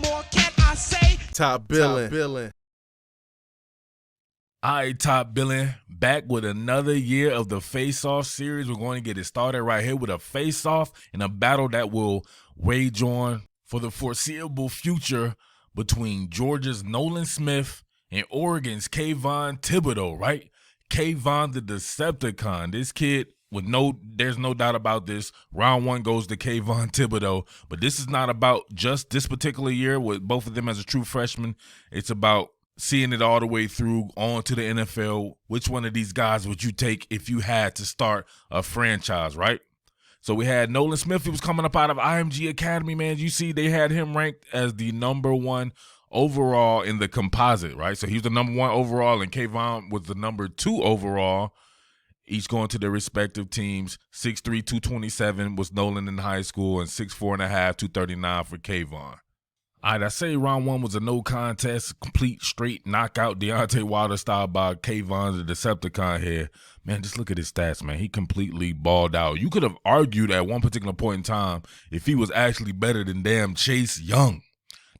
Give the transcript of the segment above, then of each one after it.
more can I say? Top billing. All right, Top Billing, back with another year of the Face-Off series. We're going to get it started right here with a face-off and a battle that will wage on for the foreseeable future between Georgia's Nolan Smith and Oregon's Kayvon Thibodeaux, right? Kayvon the Decepticon. This kid, there's no doubt about this. Round one goes to Kayvon Thibodeaux, but this is not about just this particular year with both of them as a true freshman. It's about seeing it all the way through on to the NFL. Which one of these guys would you take if you had to start a franchise, right? So we had Nolan Smith. He was coming up out of IMG Academy, man. You see they had him ranked as the #1 overall in the composite, right? So he was the #1 overall, and Kayvon was the #2 overall, each going to their respective teams. 6'3", 227 was Nolan in high school, and 6'4.5", 239 for Kayvon. All right, I say round one was a no contest, complete straight knockout, Deontay Wilder style by Kayvon the Decepticon here. Man, just look at his stats, man. He completely balled out. You could have argued at one particular point in time if he was actually better than damn Chase Young.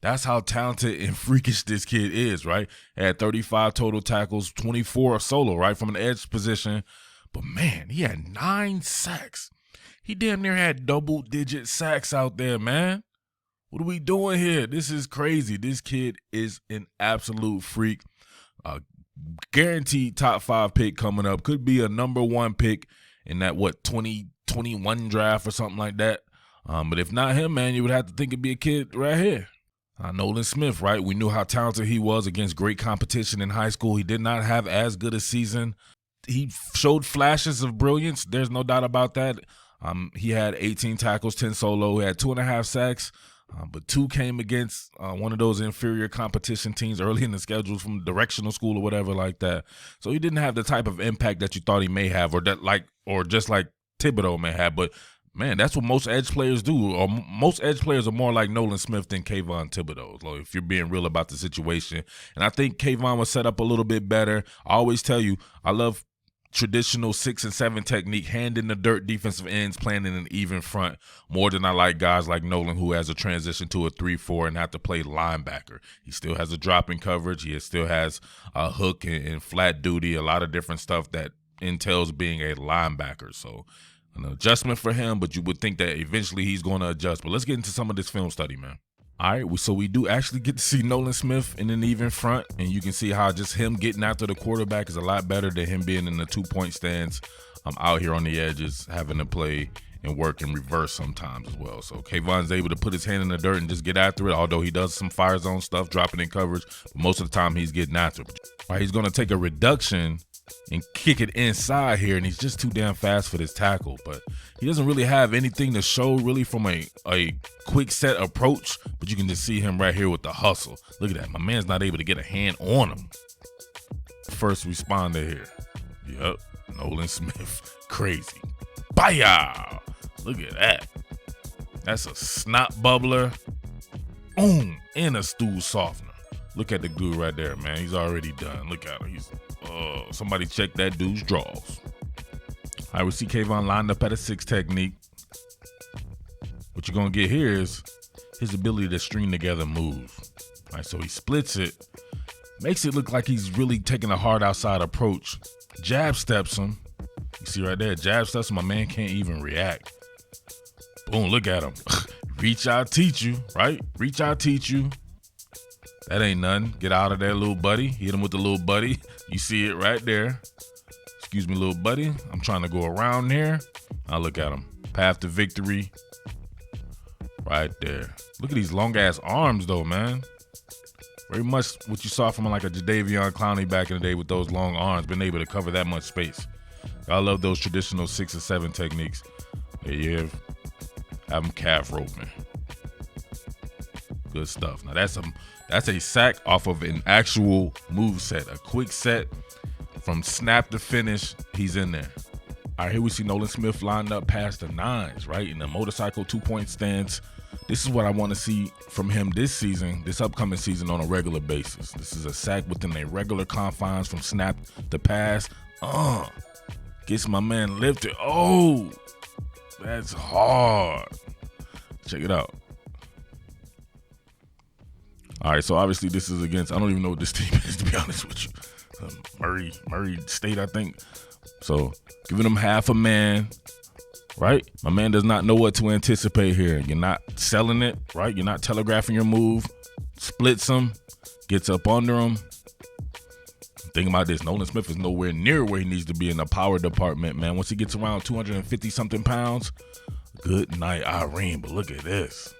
That's how talented and freakish this kid is, right? Had 35 total tackles, 24 solo, right, from an edge position. But, man, he had 9 sacks. He damn near had double-digit sacks out there, man. What are we doing here? This is crazy. This kid is an absolute freak. Guaranteed top 5 pick coming up. Could be a #1 pick in that, 2021 draft or something like that. But if not him, man, you would have to think it'd be a kid right here. Nolan Smith, right? We knew how talented he was against great competition in high school. He did not have as good a season. He showed flashes of brilliance. There's no doubt about that. He had 18 tackles, 10 solo. He had 2.5 sacks. But 2 came against one of those inferior competition teams early in the schedule from directional school or whatever like that. So he didn't have the type of impact that you thought he may have, or just like Thibodeaux may have. But man, that's what most edge players do. Or most edge players are more like Nolan Smith than Kayvon Thibodeaux, like, if you're being real about the situation. And I think Kayvon was set up a little bit better. I always tell you, I love traditional 6 and 7 technique, hand in the dirt defensive ends playing in an even front more than I like guys like Nolan who has a transition to a 3-4 and have to play linebacker. He still has a drop in coverage. He still has a hook and flat duty, a lot of different stuff that entails being a linebacker. So an adjustment for him, but you would think that eventually he's going to adjust. But let's get into some of this film study, man. All right, so we do actually get to see Nolan Smith in an even front, and you can see how just him getting after the quarterback is a lot better than him being in the 2-point stance. I'm out here on the edges having to play and work in reverse sometimes as well. So Kayvon's able to put his hand in the dirt and just get after it, although he does some fire zone stuff, dropping in coverage. But most of the time he's getting after it. All right, he's going to take a reduction and kick it inside here, and he's just too damn fast for this tackle. But he doesn't really have anything to show really from a quick set approach, but you can just see him right here with the hustle. Look at that. My man's not able to get a hand on him. First responder here. Yep, Nolan Smith. Crazy. Baya! Look at that. That's a snot bubbler. Boom! And a stool softener. Look at the dude right there, man. He's already done. Look at him. Somebody check that dude's draws. All right, we see Kayvon lined up at a 6 technique. What you're going to get here is his ability to string together moves. All right, so he splits it, makes it look like he's really taking a hard outside approach. Jab steps him. You see right there, jab steps him. My man can't even react. Boom, look at him. Reach out, teach you, right? Reach out, teach you. That ain't nothing. Get out of there, little buddy. Hit him with the little buddy. You see it right there. Excuse me, little buddy. I'm trying to go around there. Now look at him. Path to victory. Right there. Look at these long-ass arms, though, man. Very much what you saw from like a Jadeveon Clowney back in the day with those long arms, being able to cover that much space. I love those traditional 6 and 7 techniques. There you have them calf roping. Good stuff. Now that's a sack off of an actual move set, a quick set from snap to finish. He's in there. All right, here we see Nolan Smith lined up past the 9s, right, in the motorcycle 2-point stance. This is what I want to see from him this season, this upcoming season, on a regular basis. This is a sack within a regular confines from snap to pass. Gets my man lifted. Oh, that's hard. Check it out. All right, so obviously this is against, I don't even know what this team is, to be honest with you. Murray State, I think. So giving them half a man, right? My man does not know what to anticipate here. You're not selling it, right? You're not telegraphing your move. Splits him, gets up under him. Think about this. Nolan Smith is nowhere near where he needs to be in the power department, man. Once he gets around 250-something pounds, good night, Irene. But look at this.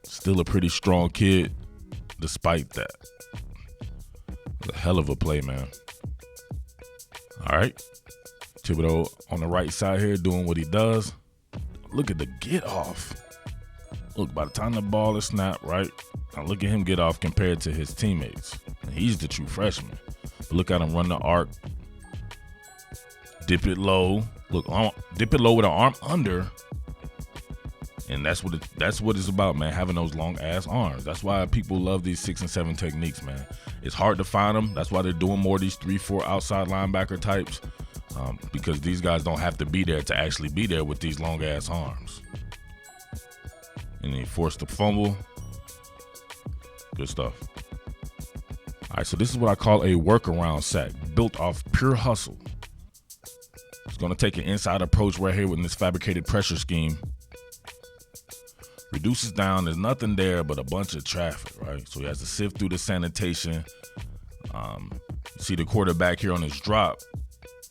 Still a pretty strong kid despite that. It's a hell of a play, man. All right. Thibodeaux on the right side here doing what he does. Look at the get off. Look, by the time the ball is snapped, right? Now look at him get off compared to his teammates. He's the true freshman. But look at him run the arc. Dip it low. Look, dip it low with an arm under. And that's what it's about, man, having those long ass arms. That's why people love these 6 and 7 techniques, man. It's hard to find them. That's why they're doing more of these 3-4 outside linebacker types, because these guys don't have to be there to actually be there with these long ass arms. And he forced the fumble. Good stuff. All right, so this is what I call a workaround sack, built off pure hustle. He's going to take an inside approach right here with this fabricated pressure scheme. Reduces down, there's nothing there but a bunch of traffic, right? So he has to sift through the sanitation. See the quarterback here on his drop.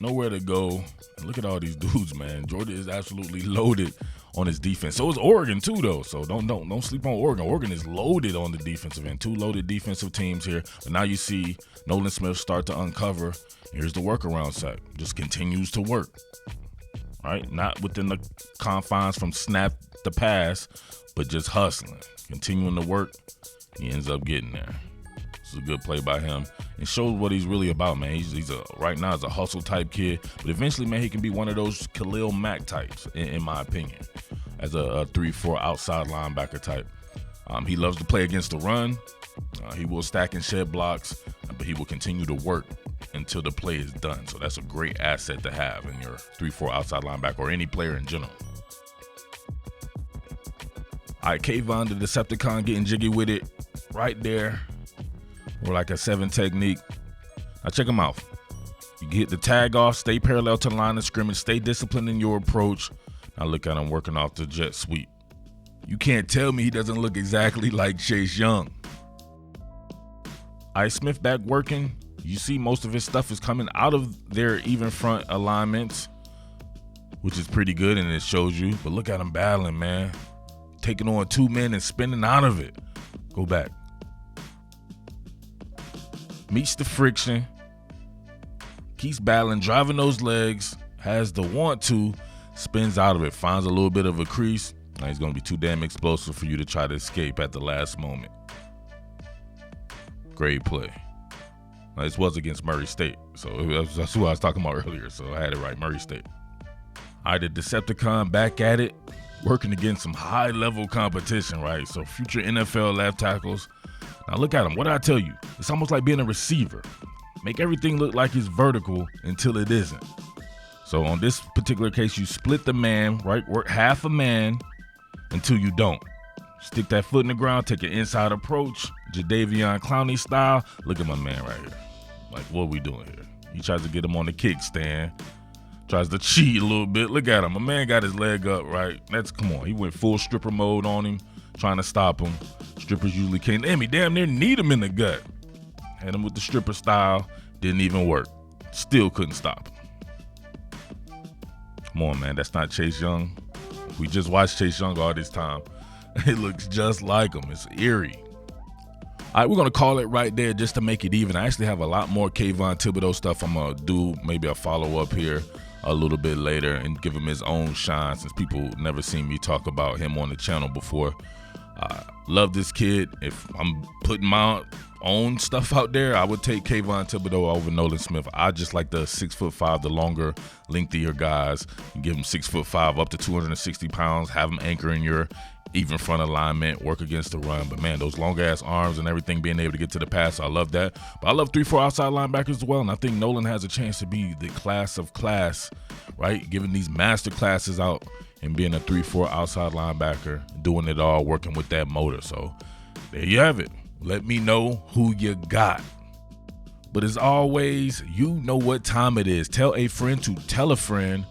Nowhere to go. And look at all these dudes, man. Georgia is absolutely loaded on his defense. So is Oregon too, though. So don't sleep on Oregon. Oregon is loaded on the defensive end. 2 loaded defensive teams here. But now you see Nolan Smith start to uncover. Here's the workaround sack. Just continues to work. Right? Not within the confines from snap the pass, but just hustling, continuing to work. He ends up getting there. It's a good play by him and shows what he's really about, man. He's right now a hustle type kid, but eventually, man, he can be one of those Khalil Mack types, in my opinion, as a 3-4 outside linebacker type. He loves to play against the run. He will stack and shed blocks, but he will continue to work until the play is done. So that's a great asset to have in your 3-4 outside linebacker or any player in general. All right, Kayvon the Decepticon getting jiggy with it right there. Or like a 7 technique. Now check him out. You get the tag off, stay parallel to the line of scrimmage, stay disciplined in your approach. Now look at him working off the jet sweep. You can't tell me he doesn't look exactly like Chase Young. All right, Smith back working. You see most of his stuff is coming out of their even front alignments, which is pretty good, and it shows you. But look at him battling, man. Taking on 2 men and spinning out of it. Go back. Meets the friction. Keeps battling, driving those legs. Has the want to. Spins out of it. Finds a little bit of a crease. Now he's going to be too damn explosive for you to try to escape at the last moment. Great play. Now, this was against Murray State. So that's who I was talking about earlier. So I had it right. Murray State. All right, the Decepticon back at it. Working against some high-level competition, right? So future NFL left tackles. Now look at him. What did I tell you? It's almost like being a receiver. Make everything look like it's vertical until it isn't. So on this particular case, you split the man, right? Work half a man until you don't. Stick that foot in the ground, take an inside approach, Jadeveon Clowney style. Look at my man right here. Like, what are we doing here? He tries to get him on the kickstand. Tries to cheat a little bit. Look at him. My man got his leg up, right? Come on. He went full stripper mode on him, trying to stop him. Strippers usually can't. Damn, he damn near need him in the gut. Had him with the stripper style. Didn't even work. Still couldn't stop him. Come on, man. That's not Chase Young. We just watched Chase Young all this time. It looks just like him. It's eerie. All right, we're going to call it right there just to make it even. I actually have a lot more Kayvon Thibodeaux stuff. I'm going to do maybe a follow-up here a little bit later and give him his own shine, since people never seen me talk about him on the channel before. Love this kid. If I'm putting my own stuff out there, I would take Kayvon Thibodeaux over Nolan Smith. I just like the 6'5", the longer, lengthier guys. You give him 6'5", up to 260 pounds, have him anchor in your even front alignment, work against the run. But man, those long ass arms and everything, being able to get to the pass, I love that. But I love 3-4 outside linebackers as well. And I think Nolan has a chance to be the class of class, right? Giving these master classes out and being a 3-4 outside linebacker, doing it all, working with that motor. So there you have it. Let me know who you got. But as always, you know what time it is. Tell a friend to tell a friend.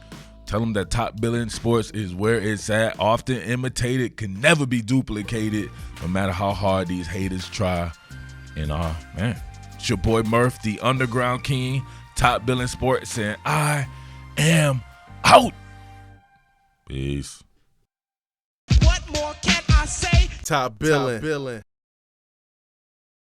Tell them that Top Billing Sports is where it's at. Often imitated, can never be duplicated, no matter how hard these haters try. And man, it's your boy Murf, the Underground King, Top Billing Sports, saying I am out. Peace. What more can I say? Top Billing.